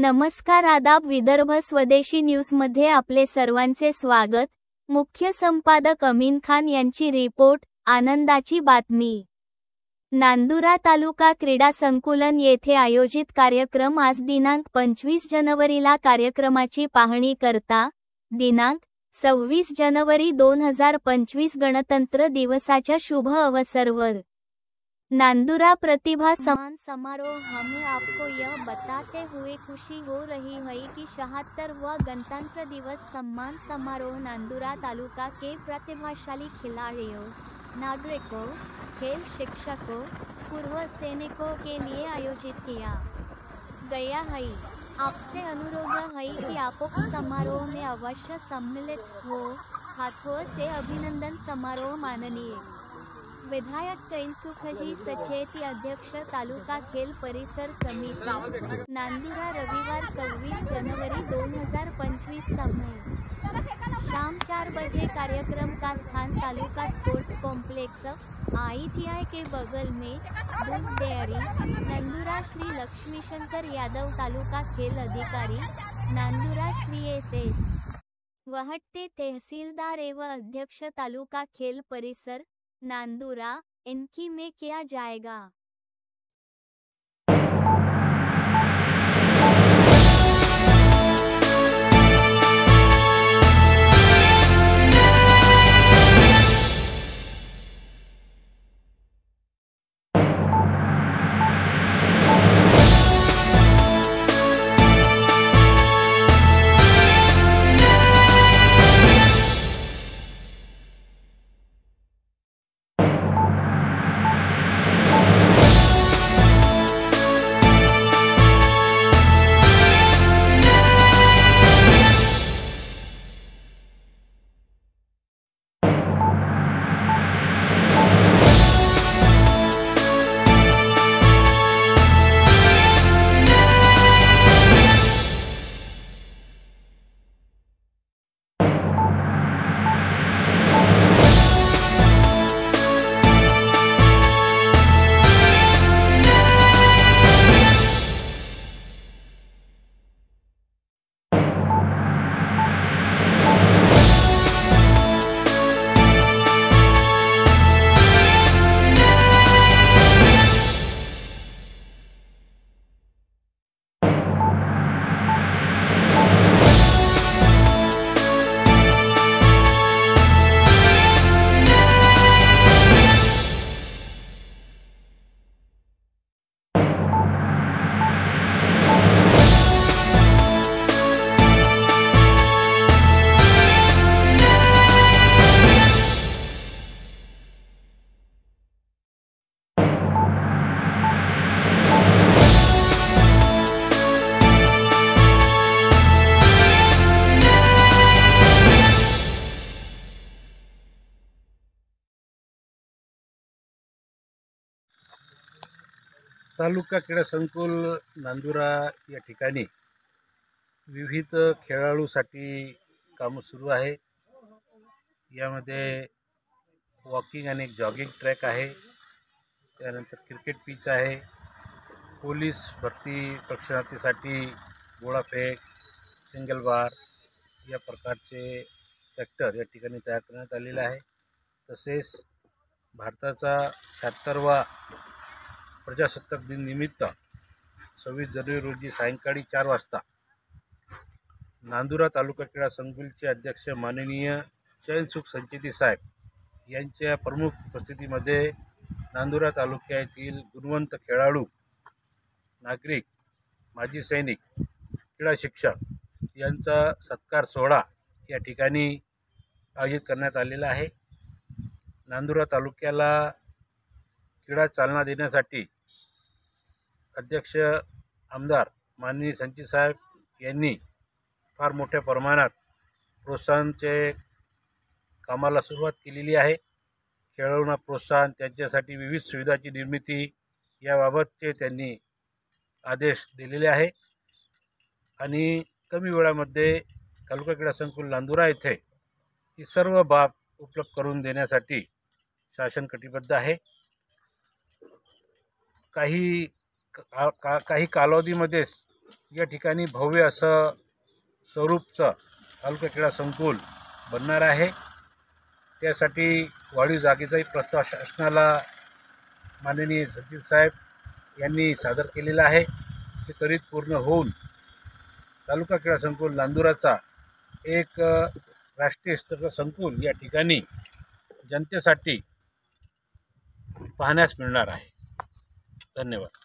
नमस्कार आदाब विदर्भ स्वदेशी न्यूजमध्ये आपले सर्वांचे स्वागत। मुख्य संपादक अमीन खान यांची रिपोर्ट। आनंदाची बातमी। नांदुरा तालुका क्रीडा संकुलन येथे आयोजित कार्यक्रम आज दिनांक 25 जानेवारीला कार्यक्रमाची पाहणी करता दिनांक 26 जानेवारी 2025 गणतंत्र दिवसाच्या शुभ अवसरवर नांदुरा प्रतिभा सम्मान समारोह। हमें आपको यह बताते हुए खुशी हो रही है कि 76वां गणतंत्र दिवस सम्मान समारोह नांदुरा तालुका के प्रतिभाशाली खिलाड़ियों, नागरिकों, खेल शिक्षकों, पूर्व सैनिकों के लिए आयोजित किया गया है। आपसे अनुरोध है कि आप समारोह में अवश्य सम्मिलित हो। हाथों से अभिनंदन समारोह। माननीय विधायक चैनसुखजी सचेती अध्यक्ष तालुका खेल परिसर समिति नांदुरा रविवार 26 जनवरी 2025 समय शाम 4 बजे। कार्यक्रम का स्थान तालुका स्पोर्ट्स कॉम्प्लेक्स ITI के बगल में दूध डेयरी नांदुरा। श्री लक्ष्मीशंकर यादव तालुका खेल अधिकारी नांदुरा। श्री SS वहट्टे तहसीलदार एवं अध्यक्ष तालुका खेल परिसर नांदुरा इनकी में किया जाएगा। तालुका क्रीडा संकुल नांदुरा या ठिकाणी विविध खेळाडूसाठी कामं सुरू आहे। यामध्ये वॉकिंग आणि जॉगिंग ट्रॅक आहे, त्यानंतर क्रिकेट पिच आहे, पोलीस भरती प्रशिक्षणार्थीसाठी गोळाफेक, सिंगल बार या प्रकारचे सेक्टर या ठिकाणी तयार करण्यात आलेले आहे। तसेच भारताचा 76वा प्रजासत्ताक दिन निमित्त 26 जानेवारी रोजी सायंकाळी 4 वाजता नांदुरा तालुका क्रीडा संकुलचे अध्यक्ष माननीय चैनसुख संचेती साहेब यांच्या प्रमुख उपस्थितीमध्ये नांदुरा तालुक्यातील गुणवंत खेळाडू, नागरिक, माजी सैनिक, क्रीडा शिक्षक यांचा सत्कार सोहळा या ठिकाणी आयोजित करण्यात आलेला आहे। नांदुरा तालुक्याला क्रीडा चालना देण्यासाठी अध्यक्ष आमदार माननीय संचित साहेब यांनी फार मोठ्या प्रमाणात प्रोत्साहनचे कामाला सुरुवात केलेली आहे। खेळाडूंना प्रोत्साहन, त्यांच्यासाठी विविध सुविधाची निर्मिती याबाबतचे त्यांनी आदेश दिलेले आहे आणि कमी वेळामध्ये तालुका क्रीडा संकुल नांदुरा येथे ही सर्व बाब उपलब्ध करून देण्यासाठी शासन कटिबद्ध आहे। काही कालावधीमध्येच या ठिकाणी भव्य असं स्वरूपचं तालुका क्रीडा संकुल बनणार आहे। त्यासाठी वाढीव जागेचाही प्रस्ताव शासनाला माननीय सचिव साहेब यांनी सादर केलेला आहे। ते त्वरित पूर्ण होऊन तालुका क्रीडा संकुल नांदुराचा एक राष्ट्रीय स्तराचं संकुल या ठिकाणी जनतेसाठी पाहण्यास मिळणार आहे। धन्यवाद।